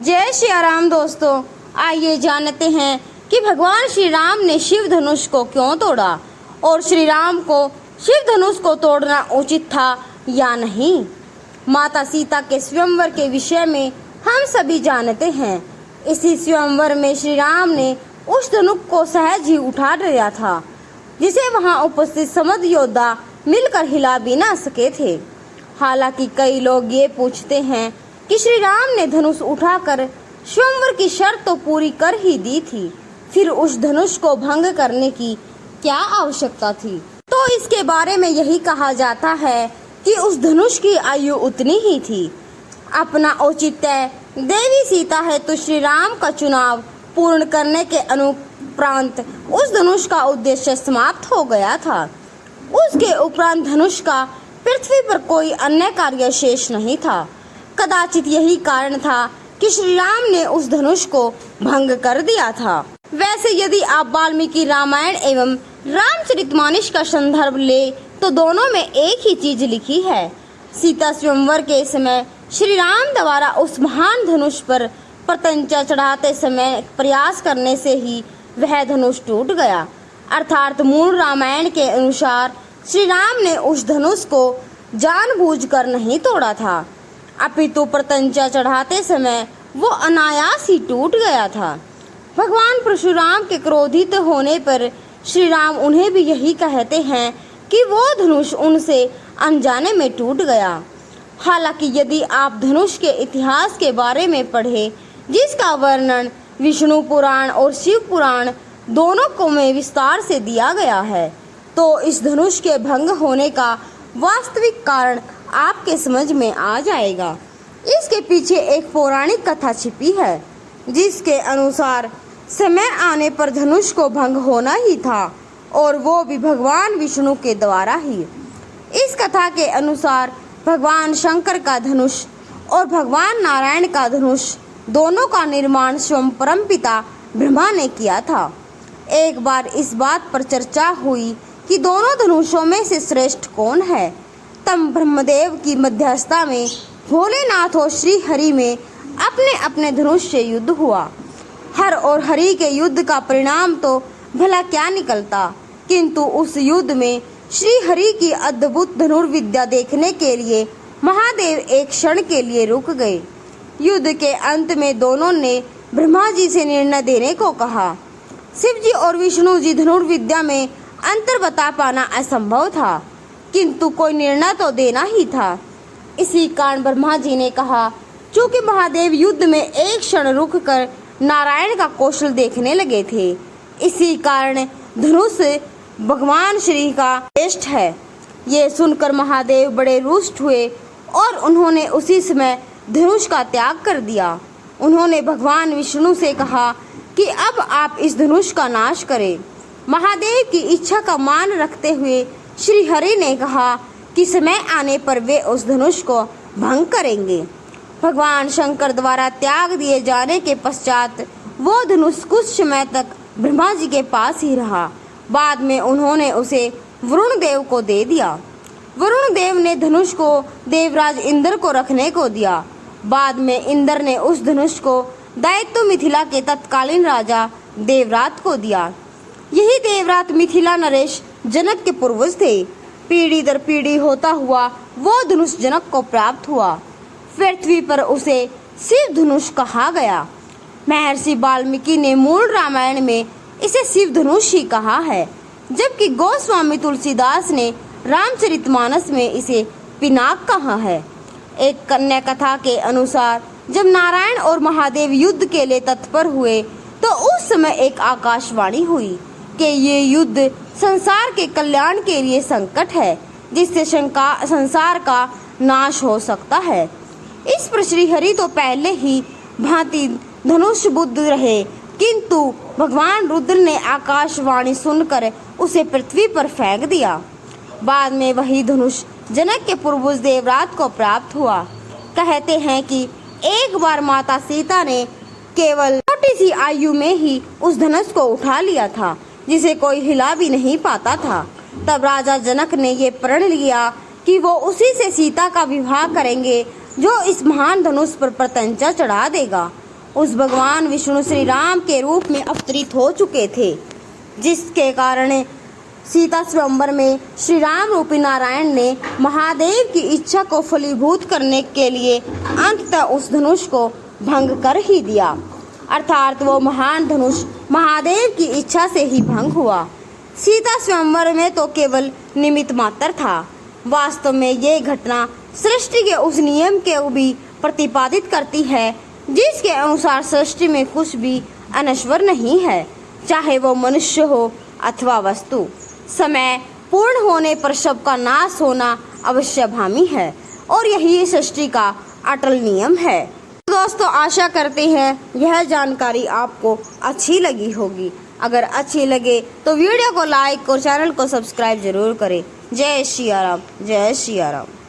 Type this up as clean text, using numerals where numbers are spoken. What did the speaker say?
जय श्री राम दोस्तों, आइए जानते हैं कि भगवान श्री राम ने शिव धनुष को क्यों तोड़ा और श्री राम को शिव धनुष को तोड़ना उचित था या नहीं। माता सीता के स्वयंवर के विषय में हम सभी जानते हैं। इसी स्वयंवर में श्री राम ने उस धनुष को सहज ही उठा लिया था, जिसे वहां उपस्थित समस्त योद्धा मिलकर हिला भी ना सके थे। हालांकि कई लोग ये पूछते हैं कि श्री राम ने धनुष उठाकर स्वयंवर की शर्त तो पूरी कर ही दी थी, फिर उस धनुष को भंग करने की क्या आवश्यकता थी। तो इसके बारे में यही कहा जाता है कि उस धनुष की आयु उतनी ही थी। अपना औचित्य देवी सीता है तो श्री राम का चुनाव पूर्ण करने के अनुपरांत उस धनुष का उद्देश्य समाप्त हो गया था। उसके उपरांत धनुष का पृथ्वी पर कोई अन्य कार्य शेष नहीं था। कदाचित यही कारण था कि श्री राम ने उस धनुष को भंग कर दिया था। वैसे यदि आप वाल्मीकि रामायण एवं रामचरितमानस का संदर्भ ले तो दोनों में एक ही चीज लिखी है। सीता स्वयंवर के समय श्री राम द्वारा उस महान धनुष पर प्रत्यंचा चढ़ाते समय प्रयास करने से ही वह धनुष टूट गया। अर्थात मूल रामायण के अनुसार श्री राम ने उस धनुष को जानबूझकर नहीं तोड़ा था, अपितु प्रत्यंचा चढ़ाते समय वो अनायास ही टूट गया था। भगवान परशुराम के क्रोधित होने पर श्री राम उन्हें भी यही कहते हैं कि वो धनुष उनसे अनजाने में टूट गया। हालांकि यदि आप धनुष के इतिहास के बारे में पढ़े, जिसका वर्णन विष्णु पुराण और शिव पुराण दोनों को में विस्तार से दिया गया है, तो इस धनुष के भंग होने का वास्तविक कारण आपके समझ में आ जाएगा। इसके पीछे एक पौराणिक कथा छिपी है, जिसके अनुसार समय आने पर धनुष को भंग होना ही था, और वो भी भगवान विष्णु के द्वारा ही। इस कथा के अनुसार भगवान शंकर का धनुष और भगवान नारायण का धनुष दोनों का निर्माण स्वयं परमपिता ब्रह्मा ने किया था। एक बार इस बात पर चर्चा हुई कि दोनों धनुषों में से श्रेष्ठ कौन है। तब ब्रह्मदेव की मध्यस्थता में भोलेनाथ और श्री हरि में अपने अपने धनुष से युद्ध हुआ। हर और हरि के युद्ध का परिणाम तो भला क्या निकलता, किंतु उस युद्ध में श्री हरि की अद्भुत धनुर्विद्या देखने के लिए महादेव एक क्षण के लिए रुक गए। युद्ध के अंत में दोनों ने ब्रह्मा जी से निर्णय देने को कहा। शिव जी और विष्णु जी धनुर्विद्या में अंतर बता पाना असंभव था, किंतु कोई निर्णय तो देना ही था। इसी कारण ब्रह्मा जी ने कहा, चूंकि महादेव युद्ध में एक क्षण रुककर नारायण का कौशल देखने लगे थे, इसी कारण धनुष भगवान श्री का श्रेष्ठ है। ये सुनकर महादेव बड़े रुष्ट हुए और उन्होंने उसी समय धनुष का त्याग कर दिया। उन्होंने भगवान विष्णु से कहा कि अब आप इस धनुष का नाश करें। महादेव की इच्छा का मान रखते हुए श्री हरि ने कहा कि समय आने पर वे उस धनुष को भंग करेंगे। भगवान शंकर द्वारा त्याग दिए जाने के पश्चात वो धनुष कुछ समय तक ब्रह्मा जी के पास ही रहा। बाद में उन्होंने उसे वरुण देव को दे दिया। वरुण देव ने धनुष को देवराज इंद्र को रखने को दिया। बाद में इंद्र ने उस धनुष को दायित्व मिथिला के तत्कालीन राजा देवरात को दिया। यही देवरात मिथिला नरेश जनक के पूर्वज थे। पीढ़ी दर पीढ़ी होता हुआ वो धनुष जनक को प्राप्त हुआ। पृथ्वी पर उसे शिव धनुष कहा गया। महर्षि वाल्मीकि ने मूल रामायण में इसे शिव धनुष ही कहा है, जबकि गोस्वामी तुलसीदास ने रामचरितमानस में इसे पिनाक कहा है। एक कन्या कथा के अनुसार जब नारायण और महादेव युद्ध के लिए तत्पर हुए, तो उस समय एक आकाशवाणी हुई कि ये युद्ध संसार के कल्याण के लिए संकट है, जिससे संसार का नाश हो सकता है। इस पर श्री हरि तो पहले ही भांति धनुष बुद्ध रहे, किंतु भगवान रुद्र ने आकाशवाणी सुनकर उसे पृथ्वी पर फेंक दिया। बाद में वही धनुष जनक के पूर्वज देवरात को प्राप्त हुआ। कहते हैं कि एक बार माता सीता ने केवल छोटी सी आयु में ही उस धनुष को उठा लिया था, जिसे कोई हिला भी नहीं पाता था। तब राजा जनक ने ये प्रण लिया कि वो उसी से सीता का विवाह करेंगे, जो इस महान धनुष पर प्रत्यंचा चढ़ा देगा। उस भगवान विष्णु श्री राम के रूप में अवतरित हो चुके थे, जिसके कारण सीता स्वयंवर में श्री राम रूपी नारायण ने महादेव की इच्छा को फलीभूत करने के लिए अंततः उस धनुष को भंग कर ही दिया। अर्थात वो महान धनुष महादेव की इच्छा से ही भंग हुआ। सीता स्वयंवर में तो केवल निमित्त मात्र था। वास्तव में ये घटना सृष्टि के उस नियम को भी प्रतिपादित करती है जिसके अनुसार सृष्टि में कुछ भी अनश्वर नहीं है, चाहे वो मनुष्य हो अथवा वस्तु। समय पूर्ण होने पर सबका नाश होना अवश्यभावी है और यही सृष्टि का अटल नियम है। दोस्तों, आशा करते हैं यह जानकारी आपको अच्छी लगी होगी। अगर अच्छी लगे तो वीडियो को लाइक और चैनल को सब्सक्राइब जरूर करें। जय श्री राम, जय श्री राम।